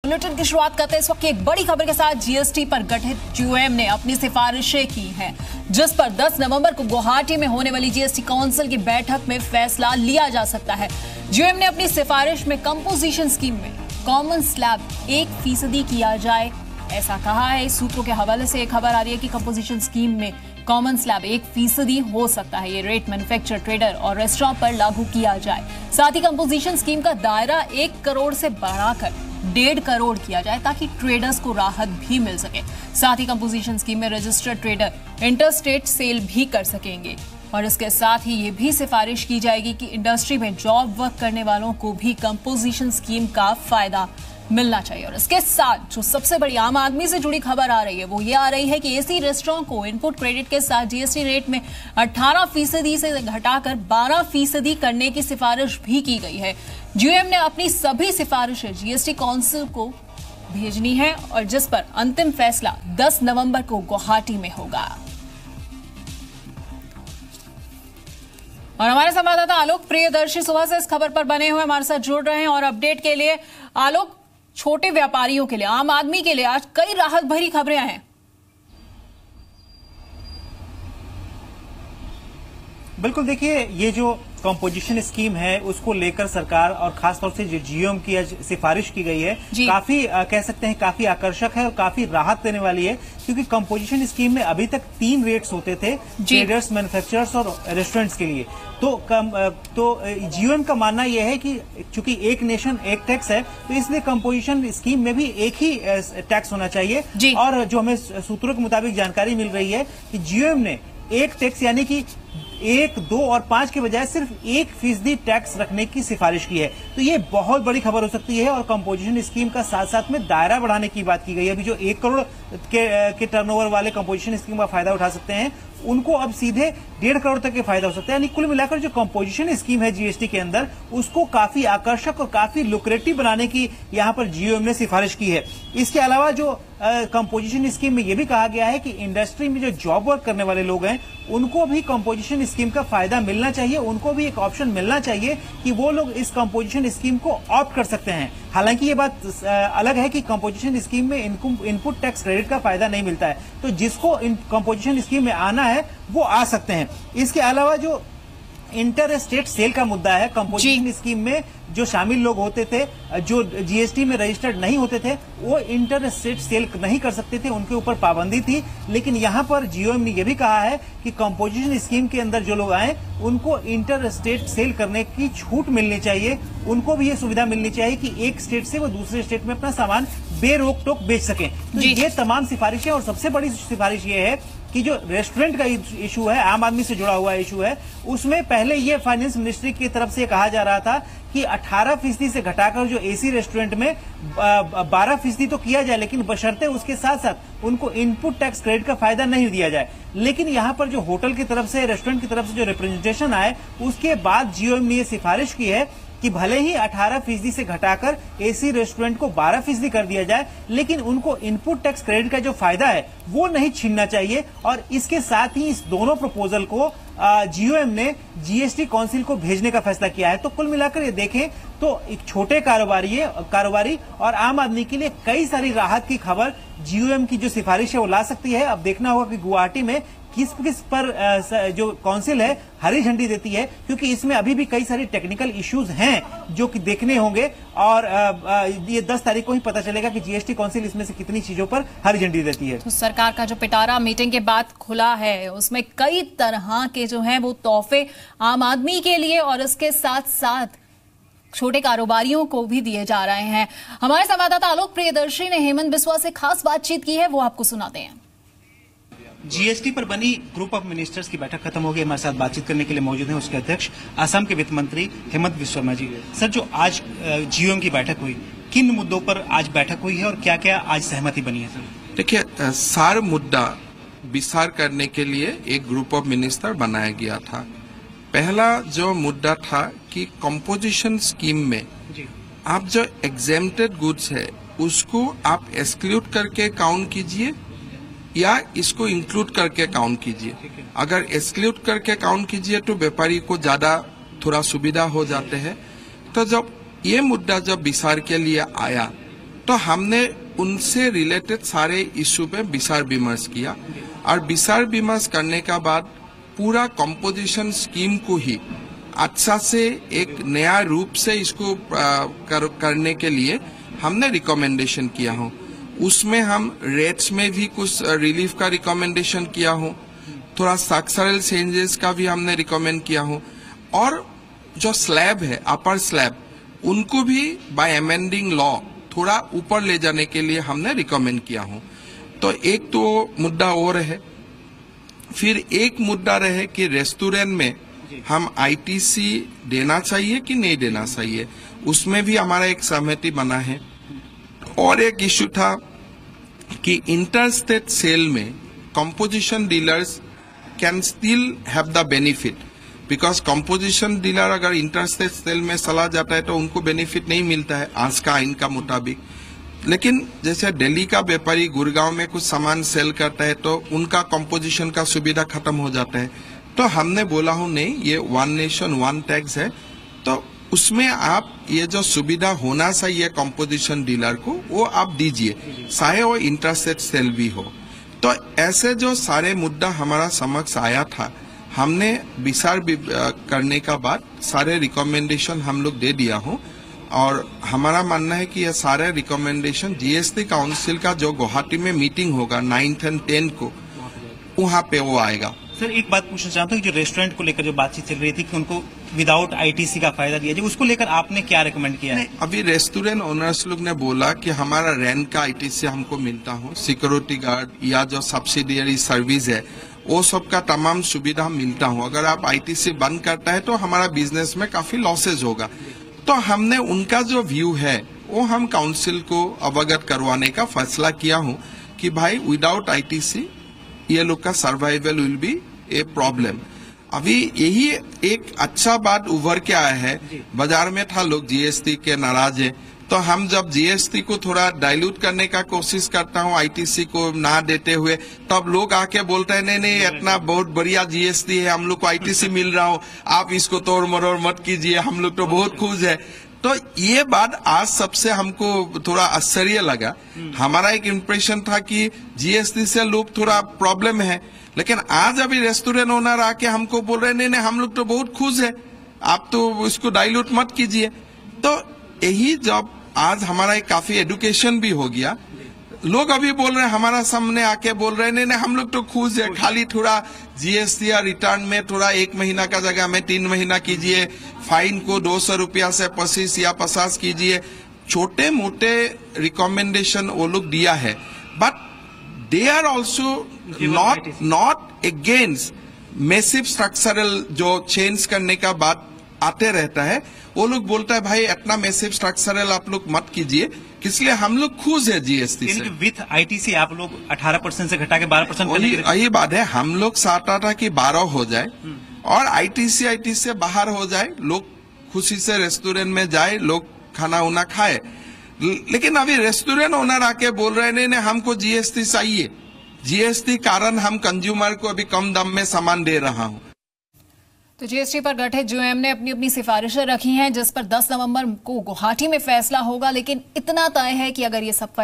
Bulletin की शुरुआत करते हैं इस वक्त की एक बड़ी खबर के साथ। जीएसटी पर गठित जीओएम ने अपनी सिफारिशें की हैं, जिस पर 10 नवंबर को गुवाहाटी में होने वाली जीएसटी काउंसिल की बैठक में फैसला लिया जा सकता है। जीओएम ने अपनी सिफारिश में कंपोजिशन स्कीम में कॉमन स्लैब 1% किया जाए, ऐसा कहा है। सूत्रों के हवाले से एक खबर आ रही है कि कंपोजिशन स्कीम में कॉमन स्लैब 1% हो सकता है। ये रेट मैन्युफैक्चर, ट्रेडर और रेस्टोरेंट पर लागू किया जाए। साथ ही कंपोजिशन स्कीम का दायरा 1 करोड़ से बढ़ाकर 1.5 करोड़ किया जाए, ताकि ट्रेडर्स को राहत भी मिल सके। साथ ही कंपोजिशन स्कीम में रजिस्टर्ड ट्रेडर इंटरस्टेट सेल भी कर सकेंगे। और इसके साथ ही ये भी सिफारिश की जाएगी कि इंडस्ट्री में जॉब वर्क करने वालों को भी कंपोजिशन स्कीम का फायदा मिलना चाहिए। और इसके साथ जो सबसे बड़ी आम आदमी से जुड़ी खबर आ रही है वो ये आ रही है कि एसी रेस्टोरेंट को इनपुट क्रेडिट के साथ जीएसटी रेट में 18% से घटाकर 12% करने की सिफारिश भी की गई है। जीओएम ने अपनी सभी सिफारिशें जीएसटी काउंसिल को भेजनी है, और जिस पर अंतिम फैसला 10 नवंबर को गुवाहाटी में होगा। और हमारे संवाददाता आलोक प्रियदर्शी सुबह से इस खबर पर बने हुए हमारे साथ जुड़ रहे हैं। और अपडेट के लिए आलोक, छोटे व्यापारियों के लिए, आम आदमी के लिए आज कई राहत भरी खबरें हैं। बिल्कुल, देखिए, ये जो कंपोजिशन स्कीम है उसको लेकर सरकार और खासतौर से जो जीओएम की सिफारिश की गई है, काफी कह सकते हैं काफी आकर्षक है और काफी राहत देने वाली है। क्योंकि कंपोजिशन स्कीम में अभी तक 3 रेट्स होते थे, ट्रेडर्स, मैन्युफैक्चरर्स और रेस्टोरेंट्स के लिए। तो जीओएम का मानना यह है कि चूंकि एक नेशन एक टैक्स है, तो इसलिए कंपोजिशन स्कीम में भी एक ही टैक्स होना चाहिए। और जो हमें सूत्रों के मुताबिक जानकारी मिल रही है कि जीओएम ने एक टैक्स यानी कि 1, 2 और 5 के बजाय सिर्फ 1% टैक्स रखने की सिफारिश की है। तो ये बहुत बड़ी खबर हो सकती है। और कंपोजिशन स्कीम का साथ साथ में दायरा बढ़ाने की बात की गई है। अभी जो 1 करोड़ के टर्नओवर वाले कंपोजिशन स्कीम का फायदा उठा सकते हैं, उनको अब सीधे 1.5 करोड़ तक के फायदा हो सकता है। यानी कुल मिलाकर जो कंपोजिशन स्कीम है जीएसटी के अंदर, उसको काफी आकर्षक और काफी लुक्रेटिव बनाने की यहां पर जीओएम ने सिफारिश की है। इसके अलावा जो कंपोजिशन स्कीम में यह भी कहा गया है कि इंडस्ट्री में जो जॉब वर्क करने वाले लोग हैं, उनको भी कंपोजिशन स्कीम का फायदा मिलना चाहिए। उनको भी एक ऑप्शन मिलना चाहिए कि वो लोग इस कंपोजिशन स्कीम को ऑप्ट कर सकते हैं। हालांकि ये बात अलग है कि कंपोजिशन स्कीम में इनपुट टैक्स क्रेडिट का फायदा नहीं मिलता है, तो जिसको कंपोजिशन स्कीम में आना है वो आ सकते हैं। इसके अलावा जो इंटर स्टेट सेल का मुद्दा है, कंपोजिशन स्कीम में जो शामिल लोग होते थे, जो जीएसटी में रजिस्टर्ड नहीं होते थे, वो इंटर स्टेट सेल नहीं कर सकते थे, उनके ऊपर पाबंदी थी। लेकिन यहां पर जीओएम ने यह भी कहा है कि कंपोजिशन स्कीम के अंदर जो लोग आए, उनको इंटर स्टेट सेल करने की छूट मिलनी चाहिए। उनको भी ये सुविधा मिलनी चाहिए कि एक स्टेट से वो दूसरे स्टेट में अपना सामान बेरोक टोक बेच सकें। तो ये तमाम सिफारिशें, और सबसे बड़ी सिफारिश ये है कि जो रेस्टोरेंट का इशू है, आम आदमी से जुड़ा हुआ इशू है, उसमें पहले ये फाइनेंस मिनिस्ट्री की तरफ से कहा जा रहा था कि 18% से घटाकर जो एसी रेस्टोरेंट में 12% तो किया जाए, लेकिन बशर्ते उसके साथ साथ उनको इनपुट टैक्स क्रेडिट का फायदा नहीं दिया जाए। लेकिन यहां पर जो होटल की तरफ से, रेस्टोरेंट की तरफ से जो रिप्रेजेंटेशन आए, उसके बाद जीओएम ने यह सिफारिश की है कि भले ही 18% से घटाकर एसी रेस्टोरेंट को 12% कर दिया जाए, लेकिन उनको इनपुट टैक्स क्रेडिट का जो फायदा है वो नहीं छीनना चाहिए। और इसके साथ ही इस दोनों प्रपोजल को जीओएम ने जीएसटी काउंसिल को भेजने का फैसला किया है। तो कुल मिलाकर ये देखें तो एक छोटे कारोबारी और आम आदमी के लिए कई सारी राहत की खबर जीओएम की जो सिफारिश है वो ला सकती है। अब देखना होगा कि गुवाहाटी में किस पर जो काउंसिल है हरी झंडी देती है, क्योंकि इसमें अभी भी कई सारे टेक्निकल इश्यूज हैं जो कि देखने होंगे। और ये 10 तारीख को ही पता चलेगा कि जीएसटी काउंसिल इसमें से कितनी चीजों पर हरी झंडी देती है। तो सरकार का जो पिटारा मीटिंग के बाद खुला है, उसमें कई तरह के जो हैं वो तोहफे आम आदमी के लिए और इसके साथ साथ छोटे कारोबारियों को भी दिए जा रहे हैं। हमारे संवाददाता आलोक प्रियदर्शी ने हेमंत बिस्वा से खास बातचीत की है, वो आपको सुनाते हैं। जीएसटी पर बनी ग्रुप ऑफ मिनिस्टर्स की बैठक खत्म हो गई। हमारे साथ बातचीत करने के लिए मौजूद हैं उसके अध्यक्ष असम के वित्त मंत्री हेमंत बिस्वा शर्मा जी। सर, जो आज जीओएम की बैठक हुई, किन मुद्दों पर आज बैठक हुई है और क्या क्या आज सहमति बनी है? सर, देखिए, सार मुद्दा विचार करने के लिए एक ग्रुप ऑफ मिनिस्टर बनाया गया था। पहला जो मुद्दा था कि कंपोजिशन स्कीम में आप जो एग्जेम्प्टेड गुड्स है उसको आप एक्सक्लूड करके काउंट कीजिए या इसको इंक्लूड करके काउंट कीजिए। अगर एक्सक्लूड करके काउंट कीजिए तो व्यापारी को ज्यादा थोड़ा सुविधा हो जाते हैं। तो जब ये मुद्दा जब विचार के लिए आया तो हमने उनसे रिलेटेड सारे इश्यू पे विचार विमर्श किया और विचार विमर्श करने का बाद पूरा कंपोजिशन स्कीम को ही अच्छा से एक नया रूप से इसको करने के लिए हमने रिकमेंडेशन किया हो। उसमें हम रेट्स में भी कुछ रिलीफ का रिकमेंडेशन किया हो, थोड़ा स्ट्रक्चरल चेंजेस का भी हमने रिकमेंड किया हो, और जो स्लैब है अपर स्लैब उनको भी बाय अमेंडिंग लॉ थोड़ा ऊपर ले जाने के लिए हमने रिकमेंड किया हो। तो एक तो मुद्दा और है, फिर एक मुद्दा रहे कि रेस्टोरेंट में हम आईटीसी देना चाहिए कि नहीं देना चाहिए, उसमें भी हमारा एक सहमति बना है। और एक इश्यू था कि इंटरस्टेट सेल में composition dealers can still have the benefit, because composition dealer अगर इंटरस्टेट सेल में चला जाता है तो उनको बेनिफिट नहीं मिलता है आज का आइन का मुताबिक। लेकिन जैसे दिल्ली का व्यापारी गुड़गांव में कुछ सामान सेल करता है तो उनका कंपोजिशन का सुविधा खत्म हो जाता है। तो हमने बोला हूं नहीं, ये वन नेशन वन टैक्स है, तो उसमें आप ये जो सुविधा होना चाहिए कंपोजिशन डीलर को वो आप दीजिए, चाहे वो इंटरस्टेट सेल भी हो। तो ऐसे जो सारे मुद्दा हमारा समक्ष आया था, हमने विचार करने का बाद सारे रिकमेंडेशन हम लोग दे दिया हो, और हमारा मानना है कि ये सारे रिकमेंडेशन जीएसटी काउंसिल का जो गुवाहाटी में मीटिंग होगा 9 और 10 को, वहां पे वो आएगा। सर एक बात पूछना चाहता हूँ, जो रेस्टोरेंट को लेकर जो बातचीत चल रही थी कि उनको विदाउट आईटीसी का फायदा दिया जाए, उसको लेकर आपने क्या रिकमेंड किया है? अभी रेस्टोरेंट ओनर्स लोग ने बोला कि हमारा रेंट का आईटीसी हमको मिलता हो, सिक्योरिटी गार्ड या जो सब्सिडियरी सर्विस है वो सब का तमाम सुविधा मिलता हो। अगर आप आईटीसी बंद करता है तो हमारा बिजनेस में काफी लॉसेज होगा। तो हमने उनका जो व्यू है वो हम काउंसिल को अवगत करवाने का फैसला किया हूँ कि भाई विदाउट आईटीसी ये लोग का survival will be a problem. अभी यही एक अच्छा बात उभर के आया है, बाजार में था लोग जीएसटी के नाराज है, तो हम जब जीएसटी को थोड़ा डाइल्यूट करने का कोशिश करता हूँ आईटीसी को ना देते हुए, तब लोग आके बोलते हैं नहीं नहीं इतना बहुत बढ़िया जीएसटी है, हम लोग को आईटीसी मिल रहा हो, आप इसको तोड़ मरोड़ मत कीजिए, हम लोग तो बहुत खुश है। तो ये बात आज सबसे हमको थोड़ा आश्चर्य लगा। हमारा एक इम्प्रेशन था कि जीएसटी से लोग थोड़ा प्रॉब्लम है, लेकिन आज अभी रेस्टोरेंट ओनर आके हमको बोल रहे नहीं नहीं हम लोग तो बहुत खुश है, आप तो इसको डाइल्यूट मत कीजिए। तो यही जब आज हमारा एक काफी एडुकेशन भी हो गया, लोग अभी बोल रहे हैं हमारा सामने आके बोल रहे हैं नहीं नहीं हम लोग तो खुश है, खाली थोड़ा जीएसटी या रिटर्न में थोड़ा 1 महीना का जगह में 3 महीना कीजिए, फाइन को 200 रुपया से 25 या 50 कीजिए। छोटे मोटे रिकमेंडेशन वो लोग दिया है, but they are also not against massive structural जो चेंज करने का बात आते रहता है। वो लोग बोलता है भाई इतना मैसिव स्ट्रक्चरल आप लोग मत कीजिए, इसलिए हम लोग खुश है जीएसटी से। विथ आईटीसी आप लोग 18% से घटा के 12% यही बात है, हम लोग चाहता था कि 12 हो जाए और आईटीसी से बाहर हो जाए, लोग खुशी से रेस्टोरेंट में जाए, लोग खाना उना खाए। लेकिन अभी रेस्टोरेंट ओनर आके बोल रहे नहीं नहीं हमको जीएसटी चाहिए, जीएसटी कारण हम कंज्यूमर को अभी कम दाम में सामान दे रहा हूँ। तो जीएसटी पर गठित जीओएम ने अपनी अपनी सिफारिशें रखी हैं, जिस पर 10 नवंबर को गुवाहाटी में फैसला होगा। लेकिन इतना तय है कि अगर ये सब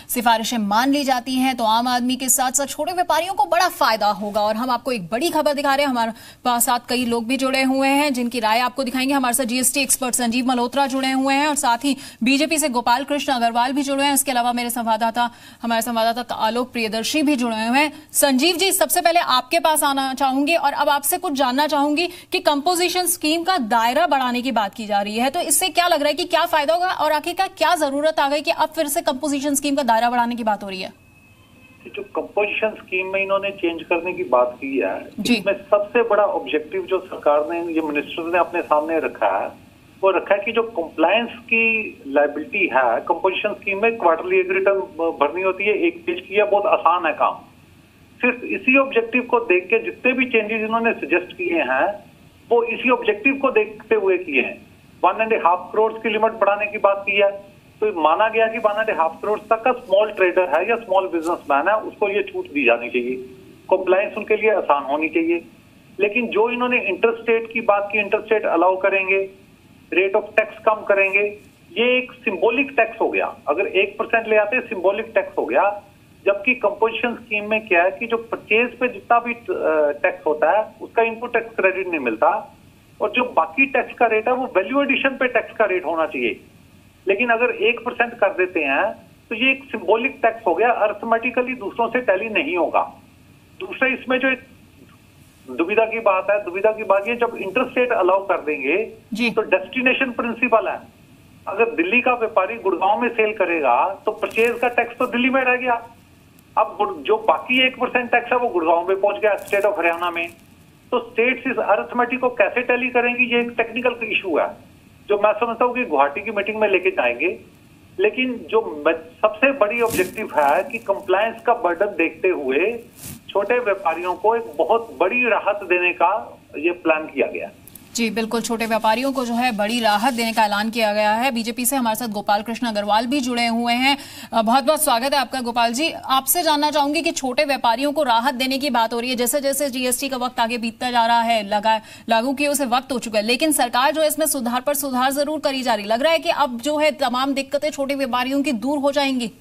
सिफारिशें मान ली जाती हैं तो आम आदमी के साथ साथ छोटे व्यापारियों को बड़ा फायदा होगा। और हम आपको एक बड़ी खबर दिखा रहे हैं, हमारे साथ कई लोग भी जुड़े हुए हैं जिनकी राय आपको दिखाएंगे। हमारे साथ जीएसटी एक्सपर्ट संजीव मल्होत्रा जुड़े हुए हैं और साथ ही बीजेपी से गोपाल कृष्ण अग्रवाल भी जुड़े हैं। इसके अलावा हमारे संवाददाता आलोक प्रियदर्शी भी जुड़े हुए हैं। संजीव जी, सबसे पहले आपके पास आना चाहूंगी और अब आपसे कुछ जानना चाहूंगी कि कंपोजिशन स्कीम का दायरा बढ़ाने की बात की जा रही है, तो इससे क्या लग रहा है कि क्या फायदा होगा और आखिरकार क्या जरूरत आ गई कि अब फिर से कंपोजिशन स्कीम का दायरा बढ़ाने की बात हो रही है? जो कंपोजिशन स्कीम में इन्होंने चेंज करने की बात की है, इसमें सबसे बड़ा ऑब्जेक्टिव जो सरकार ने, ये मिनिस्टर ने अपने सामने रखा है, वो रखा है कि जो कंप्लायंस की लायबिलिटी है कंपोजिशन स्कीम में, क्वार्टरली एक रिटर्न भरनी होती है, 1 पेज की है, बहुत आसान है काम। सिर्फ इसी ऑब्जेक्टिव को देख के जितने भी चेंजेस इन्होंने सजेस्ट किए हैं वो इसी ऑब्जेक्टिव को देखते हुए किए हैं। 1.5 करोड़ की लिमिट बढ़ाने की बात की है, तो माना गया कि 1.5 करोड़ तक का स्मॉल ट्रेडर है या स्मॉल बिजनेसमैन है, उसको ये छूट दी जानी चाहिए, कंप्लायंस उनके लिए आसान होनी चाहिए। लेकिन जो इन्होंने इंटरस्टेट की बात की, इंटरस्टेट अलाउ करेंगे, रेट ऑफ टैक्स कम करेंगे, ये एक सिंबॉलिक टैक्स हो गया। अगर 1% ले आते सिंबॉलिक टैक्स हो गया, जबकि कंपोजिशन स्कीम में क्या है कि जो परचेज पे जितना भी टैक्स होता है उसका इनपुट टैक्स क्रेडिट नहीं मिलता, और जो बाकी टैक्स का रेट है वो वैल्यू एडिशन पे टैक्स का रेट होना चाहिए। लेकिन अगर 1% कर देते हैं तो ये एक सिंबॉलिक टैक्स हो गया, अर्थमेटिकली दूसरों से टैली नहीं होगा। दूसरा इसमें जो एक दुविधा की बात है, दुविधा की बात ये जब इंटरस्टेट अलाउ कर देंगे तो डेस्टिनेशन प्रिंसिपल है। अगर दिल्ली का व्यापारी गुड़गांव में सेल करेगा तो परचेज का टैक्स तो दिल्ली में रह गया, अब जो बाकी 1% टैक्स है वो गुड़गांव में पहुंच गया, स्टेट ऑफ हरियाणा में। तो स्टेट्स इस अरिथमेटिक को कैसे टैली करेंगी, ये एक टेक्निकल इशू है जो मैं समझता हूँ कि गुवाहाटी की मीटिंग में लेके जाएंगे। लेकिन जो सबसे बड़ी ऑब्जेक्टिव है कि कंप्लायंस का बर्डन देखते हुए छोटे व्यापारियों को एक बहुत बड़ी राहत देने का ये प्लान किया गया है। जी बिल्कुल, छोटे व्यापारियों को जो है बड़ी राहत देने का ऐलान किया गया है। बीजेपी से हमारे साथ गोपाल कृष्ण अग्रवाल भी जुड़े हुए हैं। बहुत बहुत स्वागत है आपका गोपाल जी। आपसे जानना चाहूंगी कि छोटे व्यापारियों को राहत देने की बात हो रही है, जैसे जैसे जीएसटी का वक्त आगे बीतता जा रहा है, लागू किए उसे वक्त हो चुका है, लेकिन सरकार जो है इसमें सुधार पर सुधार जरूर करी जा रही। लग रहा है कि अब जो है तमाम दिक्कतें छोटे व्यापारियों की दूर हो जाएंगी।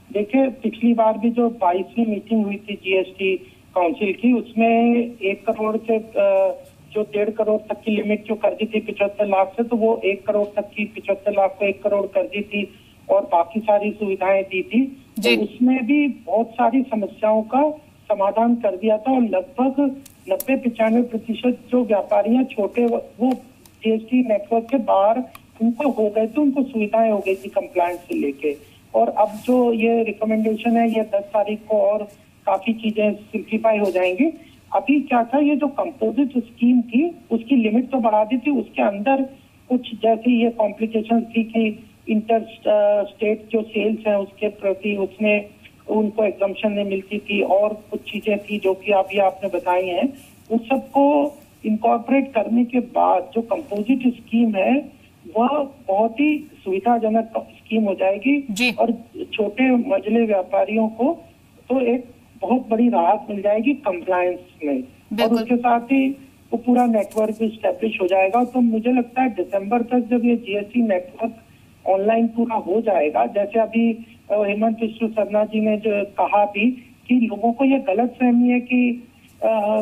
देखिए, पिछली बार भी जो 22वीं मीटिंग हुई थी जीएसटी काउंसिल की, उसमें 1 करोड़ से जो 1.5 करोड़ तक की लिमिट जो कर दी थी 75 लाख से, तो वो 1 करोड़ तक की 75 लाख को 1 करोड़ कर दी थी और बाकी सारी सुविधाएं दी थी। तो उसमें भी बहुत सारी समस्याओं का समाधान कर दिया था और लगभग 90-95% जो व्यापारी हैं छोटे, वो जीएसटी नेटवर्क के बाहर उनको हो गए थे, उनको सुविधाएं हो गई थी कंप्लायंस से लेके। और अब जो ये रिकमेंडेशन है, ये 10 तारीख को और काफी चीजें सिंप्लीफाई हो जाएंगी। अभी क्या था, ये जो कंपोजिट स्कीम थी उसकी लिमिट तो बढ़ा दी थी, उसके अंदर कुछ जैसे ये कॉम्प्लिकेशन थी कि इंटर स्टेट जो सेल्स हैं उसके प्रति उसमें उनको एग्जम्पशन नहीं मिलती थी, और कुछ चीजें थी जो कि अभी आपने बताई हैं। उस सबको इनकॉर्पोरेट करने के बाद जो कंपोजिट स्कीम है वह बहुत ही सुविधाजनक स्कीम हो जाएगी और छोटे मझले व्यापारियों को तो एक बहुत बड़ी राहत मिल जाएगी कंप्लायंस में, और उसके साथ ही वो पूरा नेटवर्क भी स्टैब्लिश हो जाएगा। तो मुझे लगता है दिसंबर तक जब ये जीएसटी नेटवर्क ऑनलाइन पूरा हो जाएगा, जैसे अभी हेमंत बिस्वा शर्मा जी ने जो कहा भी कि लोगों को ये गलत फहमी है कि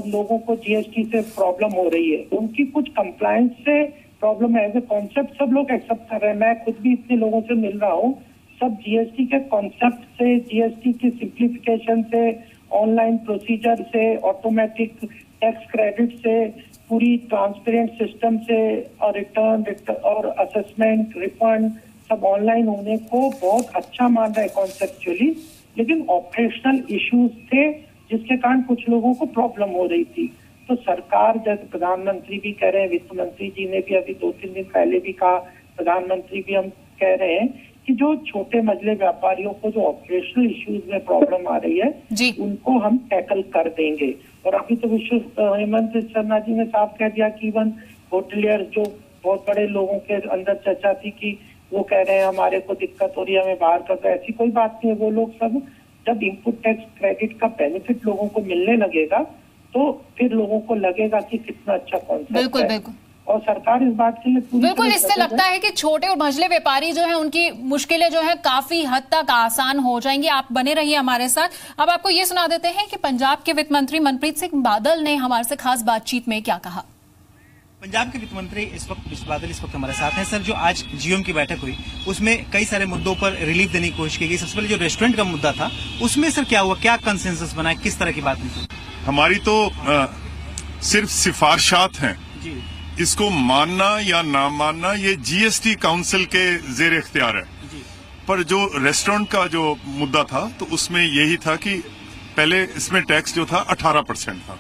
लोगों को जीएसटी से प्रॉब्लम हो रही है, उनकी कुछ कंप्लायंस से प्रॉब्लम है। एज ए कॉन्सेप्ट सब लोग एक्सेप्ट कर रहे हैं, मैं खुद भी इतने लोगों से मिल रहा हूँ, सब जीएसटी के कॉन्सेप्ट से, जीएसटी की सिंप्लीफिकेशन से, ऑनलाइन प्रोसीजर से, ऑटोमेटिक टैक्स क्रेडिट से, पूरी ट्रांसपेरेंट सिस्टम से, और रिटर्न और असेसमेंट रिफंड सब ऑनलाइन होने को बहुत अच्छा मान रहे हैं कॉन्सेप्चुअली। लेकिन ऑपरेशनल इश्यूज थे जिसके कारण कुछ लोगों को प्रॉब्लम हो रही थी। तो सरकार, जैसे प्रधानमंत्री भी कह रहे हैं, वित्त मंत्री जी ने भी अभी 2-3 दिन पहले भी कहा, प्रधानमंत्री भी हम कह रहे हैं कि जो छोटे मझले व्यापारियों को जो ऑपरेशनल इश्यूज में प्रॉब्लम आ रही है उनको हम टैकल कर देंगे। और अभी तो हेमंत शर्मा जी ने साफ कह दिया कि इवन होटलियर जो बहुत बड़े लोगों के अंदर चर्चा थी कि वो कह रहे हैं हमारे को दिक्कत हो रही है, हमें बाहर कर, ऐसी कोई बात नहीं है। वो लोग सब जब इनपुट टैक्स क्रेडिट का बेनिफिट लोगों को मिलने लगेगा तो फिर लोगों को लगेगा कि कितना अच्छा कॉन्सेप्ट है। बिल्कुल। और सरकार इस बात के लिए बिल्कुल, इससे लगता है कि छोटे और मझले व्यापारी जो है उनकी मुश्किलें जो है काफी हद तक आसान हो जाएंगी। आप बने रहिए हमारे साथ। अब आपको ये सुना देते हैं कि पंजाब के वित्त मंत्री मनप्रीत सिंह बादल ने हमारे से खास बातचीत में क्या कहा। पंजाब के वित्त मंत्री इस वक्त हमारे साथ हैं। सर, जो आज जीओएम की बैठक हुई उसमें कई सारे मुद्दों पर रिलीफ देने की कोशिश की गई। सबसे पहले जो रेस्टोरेंट का मुद्दा था उसमें सर क्या हुआ, क्या कंसेंसस बना, किस तरह की बात हुई? हमारी तो सिर्फ सिफारिशात हैं, इसको मानना या ना मानना ये जीएसटी काउंसिल के जेर इख्तियार है। पर जो रेस्टोरेंट का जो मुद्दा था तो उसमें यही था कि पहले इसमें टैक्स जो था 18% था,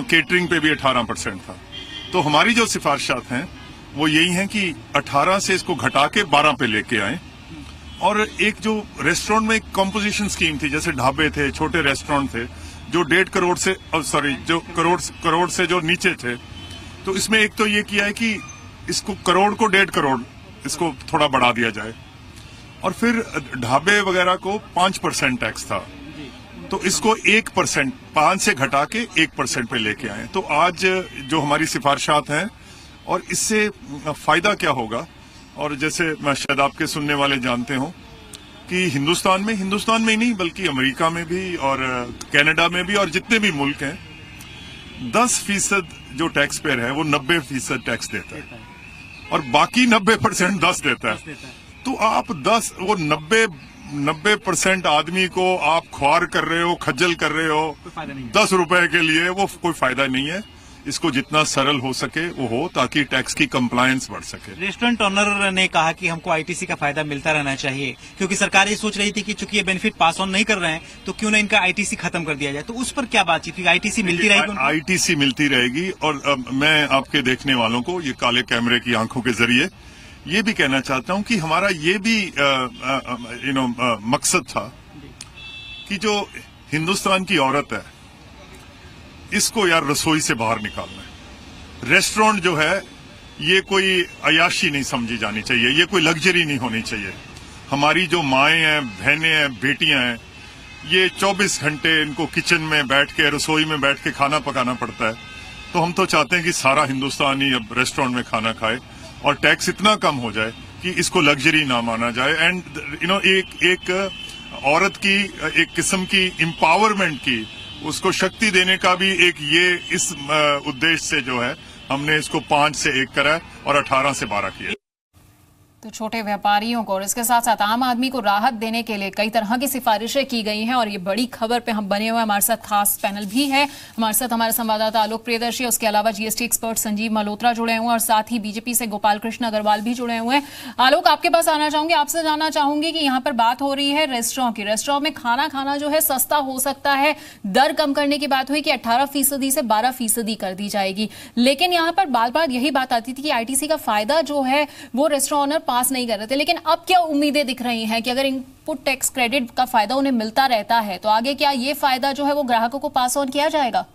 केटरिंग पे भी 18% था। तो हमारी जो सिफारिशात हैं वो यही हैं कि 18 से इसको घटा के 12 पे लेके आए। और एक जो रेस्टोरेंट में एक कॉम्पोजिशन स्कीम थी, जैसे ढाबे थे, छोटे रेस्टोरेंट थे जो 1.5 करोड़ से जो करोड़ से जो नीचे थे, तो इसमें एक तो ये किया है कि इसको करोड़ को 1.5 करोड़ इसको थोड़ा बढ़ा दिया जाए। और फिर ढाबे वगैरह को 5% टैक्स था, तो इसको 1% 5 से घटा के 1% पे लेके आए। तो आज जो हमारी सिफारिशात हैं और इससे फायदा क्या होगा, और जैसे शायद आपके सुनने वाले जानते हो कि हिंदुस्तान में ही नहीं बल्कि अमेरिका में भी और कनाडा में भी और जितने भी मुल्क हैं 10% जो टैक्स पेयर है वो 90% टैक्स देता है और बाकी 90% 10 देता है। तो आप 90% आदमी को आप ख्वार कर रहे हो, खज्जल कर रहे हो 10 रुपए के लिए, वो कोई फायदा नहीं है। इसको जितना सरल हो सके वो हो ताकि टैक्स की कंप्लायंस बढ़ सके। रेस्टोरेंट ओनर ने कहा कि हमको आईटीसी का फायदा मिलता रहना चाहिए क्योंकि सरकार ये सोच रही थी कि चूंकि ये बेनिफिट पास ऑन नहीं कर रहे हैं तो क्यों ना इनका आईटीसी खत्म कर दिया जाए। तो उस पर क्या बातचीत हुई? आईटीसी मिलती रहेगी? आईटीसी मिलती रहेगी। और मैं आपके देखने वालों को ये काले कैमरे की आंखों के जरिए ये भी कहना चाहता हूं कि हमारा ये भी मकसद था कि जो हिंदुस्तान की औरत है इसको यार रसोई से बाहर निकालना है। रेस्टोरेंट जो है ये कोई अयाशी नहीं समझी जानी चाहिए, ये कोई लग्जरी नहीं होनी चाहिए। हमारी जो माएं हैं, बहनें हैं, बेटियां हैं, ये 24 घंटे इनको किचन में बैठ के, रसोई में बैठ के खाना पकाना पड़ता है। तो हम तो चाहते हैं कि सारा हिंदुस्तान ही अब रेस्टोरेंट में खाना खाए और टैक्स इतना कम हो जाए कि इसको लग्जरी ना माना जाए। एंड एक औरत की एक किस्म की एम्पावरमेंट की, उसको शक्ति देने का भी एक ये इस उद्देश्य से जो है हमने इसको 5 से 1 करा और 18 से 12 किया। तो छोटे व्यापारियों को और इसके साथ साथ आम आदमी को राहत देने के लिए कई तरह की सिफारिशें की गई हैं और ये बड़ी खबर पे हम बने हुए हैं। हमारे साथ खास पैनल भी है, हमारे साथ हमारे संवाददाता आलोक प्रियदर्शी, उसके अलावा जीएसटी एक्सपर्ट संजीव मल्होत्रा जुड़े हुए हैं और साथ ही बीजेपी से गोपाल कृष्ण अग्रवाल भी जुड़े हुए हैं। आलोक, आपके पास आना चाहूंगी, आपसे जानना चाहूंगी कि यहाँ पर बात हो रही है रेस्टोरेंट की। रेस्टोरेंट में खाना खाना जो है सस्ता हो सकता है, दर कम करने की बात हुई कि 18% से 12% कर दी जाएगी, लेकिन यहाँ पर बार बार यही बात आती थी कि आईटीसी का फायदा जो है वो रेस्टोरेंट पास नहीं कर रहे थे। लेकिन अब क्या उम्मीदें दिख रही हैं कि अगर इनपुट टैक्स क्रेडिट का फायदा उन्हें मिलता रहता है तो आगे क्या ये फायदा जो है वो ग्राहकों को पास ऑन किया जाएगा?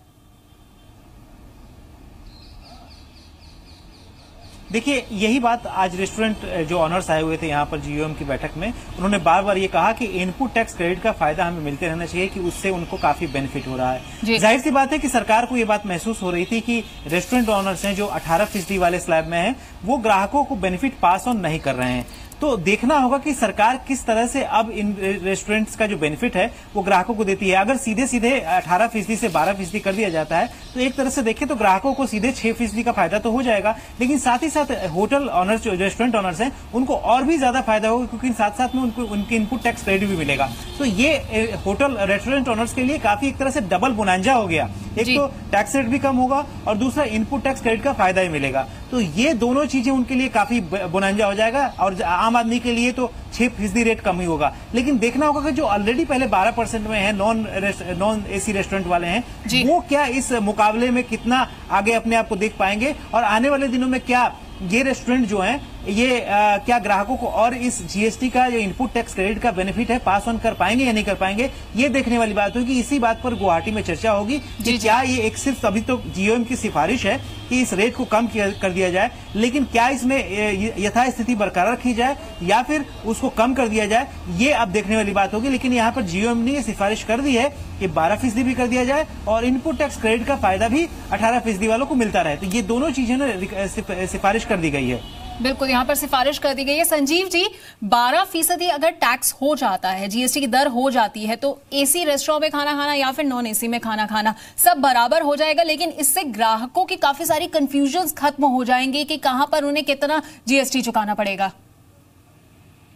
देखिए, यही बात आज रेस्टोरेंट जो ऑनर्स आए हुए थे यहाँ पर जीओएम की बैठक में, उन्होंने बार बार ये कहा कि इनपुट टैक्स क्रेडिट का फायदा हमें मिलते रहना चाहिए कि उससे उनको काफी बेनिफिट हो रहा है। जाहिर सी बात है कि सरकार को ये बात महसूस हो रही थी कि रेस्टोरेंट ऑनर्स हैं जो 18% वाले स्लैब में हैं, वो ग्राहकों को बेनिफिट पास ऑन नहीं कर रहे हैं। तो देखना होगा कि सरकार किस तरह से अब इन रेस्टोरेंट्स का जो बेनिफिट है वो ग्राहकों को देती है। अगर सीधे सीधे 18% से 12% कर दिया जाता है तो एक तरह से देखें तो ग्राहकों को सीधे 6% का फायदा तो हो जाएगा, लेकिन साथ ही साथ होटल ऑनर्स जो रेस्टोरेंट ऑनर्स हैं उनको और भी ज्यादा फायदा होगा क्योंकि साथ साथ में उनको उनके इनपुट टैक्स क्रेडिट भी मिलेगा। तो ये होटल रेस्टोरेंट ऑनर्स के लिए काफी एक तरह से डबल बोनांजा हो गया। एक तो टैक्स रेट भी कम होगा और दूसरा इनपुट टैक्स क्रेडिट का फायदा ही मिलेगा। तो ये दोनों चीजें उनके लिए काफी बोनांजा हो जाएगा और आम आदमी के लिए तो 6% रेट कम ही होगा। लेकिन देखना होगा कि जो ऑलरेडी पहले 12% में है नॉन एसी रेस्टोरेंट वाले हैं, वो क्या इस मुकाबले में कितना आगे अपने आप को देख पाएंगे और आने वाले दिनों में क्या ये रेस्टोरेंट जो हैं ये क्या ग्राहकों को और इस जीएसटी का जो इनपुट टैक्स क्रेडिट का बेनिफिट है पास ऑन कर पाएंगे या नहीं कर पाएंगे, ये देखने वाली बात होगी। इसी बात पर गुवाहाटी में चर्चा होगी कि क्या ये एक सिर्फ अभी तो जीओएम की सिफारिश है कि इस रेट को कम कर दिया जाए, लेकिन क्या इसमें यथास्थिति बरकरार रखी जाए या फिर उसको कम कर दिया जाए, ये अब देखने वाली बात होगी। लेकिन यहाँ पर जीओएम ने ये सिफारिश कर दी है कि 12% भी कर दिया जाए और इनपुट टैक्स क्रेडिट का फायदा भी 18% वालों को मिलता रहे। तो ये दोनों चीजें ना सिफारिश कर दी गई है। बिल्कुल, यहाँ पर सिफारिश कर दी गई है। संजीव जी, 12% अगर टैक्स हो जाता है, जीएसटी की दर हो जाती है, तो एसी रेस्टोरेंट में खाना खाना या फिर नॉन एसी में खाना खाना सब बराबर हो जाएगा, लेकिन इससे ग्राहकों की काफी सारी कंफ्यूजन खत्म हो जाएंगे कि कहां पर उन्हें कितना जीएसटी चुकाना पड़ेगा।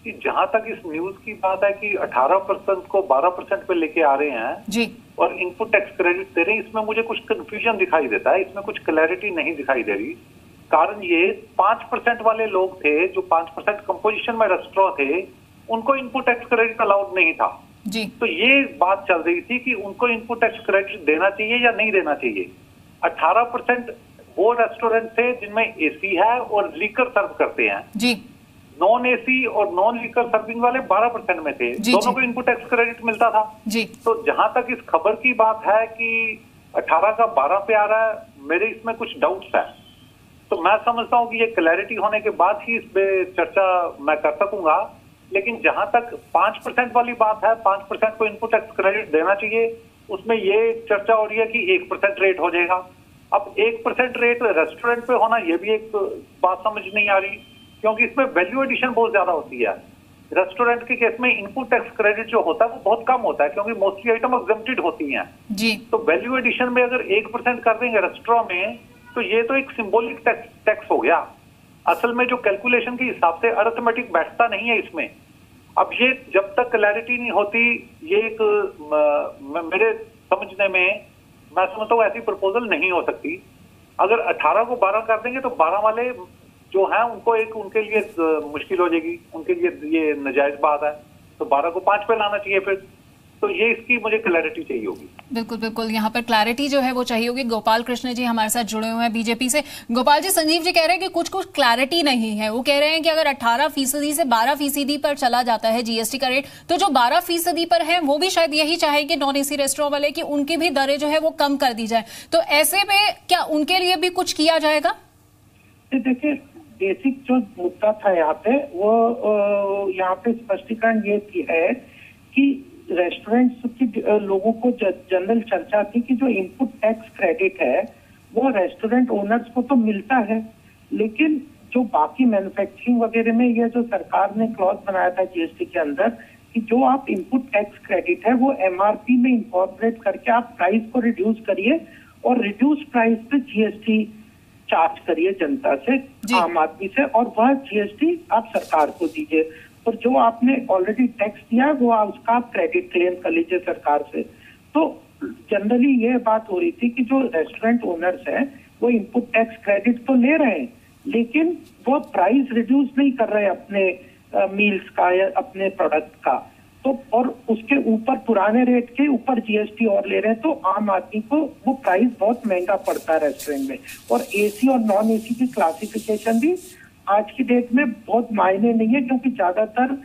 जहां तक इस न्यूज की बात है कि 18% को 12% पे लेके आ रहे हैं जी और इनपुट टैक्स क्रेडिट दे रहे हैं, इसमें मुझे कुछ कंफ्यूजन दिखाई देता है, इसमें कुछ क्लैरिटी नहीं दिखाई दे रही। कारण ये 5% वाले लोग थे जो 5% कंपोजिशन में रेस्टोरेंट थे, उनको इनपुट टैक्स क्रेडिट अलाउड नहीं था जी। तो ये बात चल रही थी कि उनको इनपुट टैक्स क्रेडिट देना चाहिए या नहीं देना चाहिए। 18% वो रेस्टोरेंट थे जिनमें एसी है और लीकर सर्व करते हैं जी। नॉन एसी और नॉन लीकर सर्विंग वाले 12% में थे, दोनों को इनपुट टैक्स क्रेडिट मिलता था जी। तो जहां तक इस खबर की बात है कि 18 का 12 पे आ रहा है, मेरे इसमें कुछ डाउट्स है। तो मैं समझता हूं कि ये क्लैरिटी होने के बाद ही इस पे चर्चा मैं कर सकूंगा। लेकिन जहां तक 5% वाली बात है, 5% को इनपुट टैक्स क्रेडिट देना चाहिए, उसमें ये चर्चा हो रही है कि 1% रेट हो जाएगा। अब 1% रेट रेस्टोरेंट पे होना, ये भी एक बात समझ नहीं आ रही। क्योंकि इसमें वैल्यू एडिशन बहुत ज्यादा होती है। रेस्टोरेंट के केस में इनपुट टैक्स क्रेडिट जो होता है वो बहुत कम होता है, क्योंकि मोस्टली आइटम एग्जेम्प्टेड होती हैं जी। तो वैल्यू एडिशन में अगर 1% कर देंगे रेस्टोरेंट में, तो ये तो एक सिंबॉलिक टैक्स हो गया। असल में जो कैलकुलेशन के हिसाब से अरिथमेटिक बैठता नहीं है इसमें। अब ये जब तक क्लैरिटी नहीं होती, ये एक मेरे समझने में मैं समझता हूँ ऐसी प्रपोजल नहीं हो सकती। अगर 18 को 12 कर देंगे तो 12 वाले जो हैं उनको उनके लिए मुश्किल हो जाएगी, उनके लिए ये नाजायज बात है। तो 12 को 5 पे लाना चाहिए फिर। तो ये इसकी मुझे क्लैरिटी चाहिए होगी। बिल्कुल बिल्कुल, यहाँ पर क्लैरिटी जो है वो चाहिए होगी। गोपाल कृष्ण जी हमारे साथ जुड़े हुए हैं बीजेपी से। गोपाल जी, संजीव जी कह रहे हैं कि कुछ क्लैरिटी नहीं है। वो कह रहे हैं कि अगर 18% से 12% पर चला जाता है जीएसटी का रेट, तो जो 12% पर है वो भी शायद यही चाहेंगे नॉन एसी रेस्टोरेंट वाले कि उनकी भी दरें जो है वो कम कर दी जाए। तो ऐसे में क्या उनके लिए भी कुछ किया जाएगा? देखिए, बेसिक जो मुद्दा था यहाँ पे, वो यहाँ पे स्पष्टीकरण ये है कि रेस्टोरेंट्स की लोगों को जनरल चर्चा थी कि जो इनपुट टैक्स क्रेडिट है वो रेस्टोरेंट ओनर्स को तो मिलता है, लेकिन जो बाकी मैन्युफैक्चरिंग वगैरह में ये जो सरकार ने क्लॉज बनाया था जीएसटी के अंदर कि जो आप इनपुट टैक्स क्रेडिट है वो एमआरपी में इंकॉर्पोरेट करके आप प्राइस को रिड्यूस करिए और रिड्यूस प्राइस पे जीएसटी चार्ज करिए जनता से, आम आदमी से, और वह जीएसटी आप सरकार को दीजिए। और जो आपने ऑलरेडी टैक्स दिया वो उसका आप क्रेडिट क्लेम कर लीजिए सरकार से। तो जनरली ये बात हो रही थी कि जो रेस्टोरेंट ओनर्स हैं वो इनपुट टैक्स क्रेडिट तो ले रहे हैं, लेकिन वो प्राइस रिड्यूस नहीं कर रहे अपने मील्स का या अपने प्रोडक्ट का। तो और उसके ऊपर पुराने रेट के ऊपर जीएसटी और ले रहे हैं, तो आम आदमी को वो प्राइस बहुत महंगा पड़ता है रेस्टोरेंट में। और एसी और नॉन एसी की क्लासिफिकेशन भी आज की डेट में बहुत मायने नहीं है, क्योंकि ज्यादातर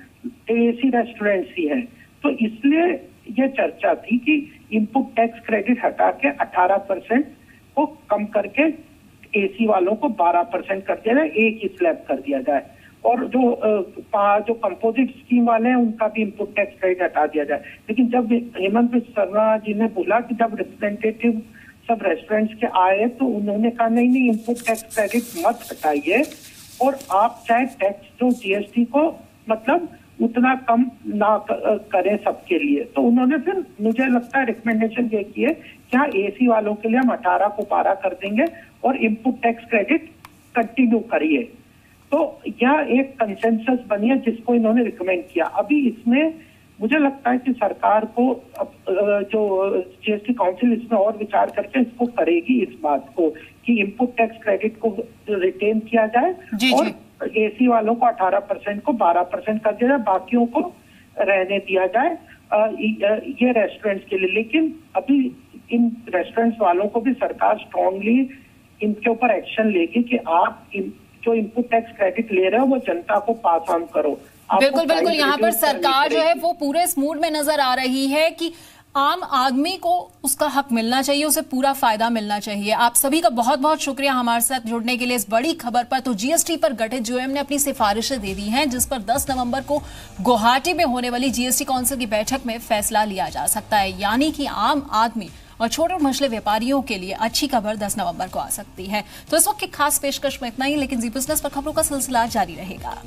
एसी रेस्टोरेंट्स ही हैं। तो इसलिए ये चर्चा थी कि इनपुट टैक्स क्रेडिट हटा के 18% को कम करके एसी वालों को 12% कर दिया जाए, एक ही स्लैब कर दिया जाए। और जो कंपोजिट स्कीम वाले हैं उनका भी इनपुट टैक्स क्रेडिट हटा दिया जाए। लेकिन जब हेमंत बिस्वा शर्मा जी ने बोला कि जब रिप्रेजेंटेटिव सब रेस्टोरेंट्स के आए तो उन्होंने कहा नहीं, इनपुट टैक्स क्रेडिट मत हटाइए और आप चाहे टैक्स जो जीएसटी को मतलब उतना कम ना करें सबके लिए। तो उन्होंने फिर मुझे लगता है रिकमेंडेशन ये की है क्या एसी वालों के लिए हम 18 को 12 कर देंगे और इनपुट टैक्स क्रेडिट कंटिन्यू करिए। तो यह एक कंसेंसस बनी है जिसको इन्होंने रिकमेंड किया। अभी इसमें मुझे लगता है कि सरकार को जो जीएसटी काउंसिल इसमें और विचार करके इसको करेगी इस बात को कि इनपुट टैक्स क्रेडिट को रिटेन किया जाए और एसी वालों को 18% को 12% कर दिया जाए, बाकियों को रहने दिया जाए ये रेस्टोरेंट्स के लिए। लेकिन अभी इन रेस्टोरेंट्स वालों को भी सरकार स्ट्रांगली इनके ऊपर एक्शन लेगी कि आप जो इनपुट टैक्स क्रेडिट ले रहे हो वो जनता को पास ऑन करो। बिल्कुल बिल्कुल, यहाँ पर सरकार जो है वो पूरे इस मूड में नजर आ रही है कि आम आदमी को उसका हक मिलना चाहिए, उसे पूरा फायदा मिलना चाहिए। आप सभी का बहुत बहुत शुक्रिया हमारे साथ जुड़ने के लिए इस बड़ी खबर पर। तो जीएसटी पर गठित जीओएम ने अपनी सिफारिशें दे दी हैं, जिस पर 10 नवंबर को गुवाहाटी में होने वाली जीएसटी काउंसिल की बैठक में फैसला लिया जा सकता है। यानी कि आम आदमी और छोटे और मछले व्यापारियों के लिए अच्छी खबर 10 नवंबर को आ सकती है। तो इस वक्त की खास पेशकश में इतना ही, लेकिन जी बिजनेस पर खबरों का सिलसिला जारी रहेगा।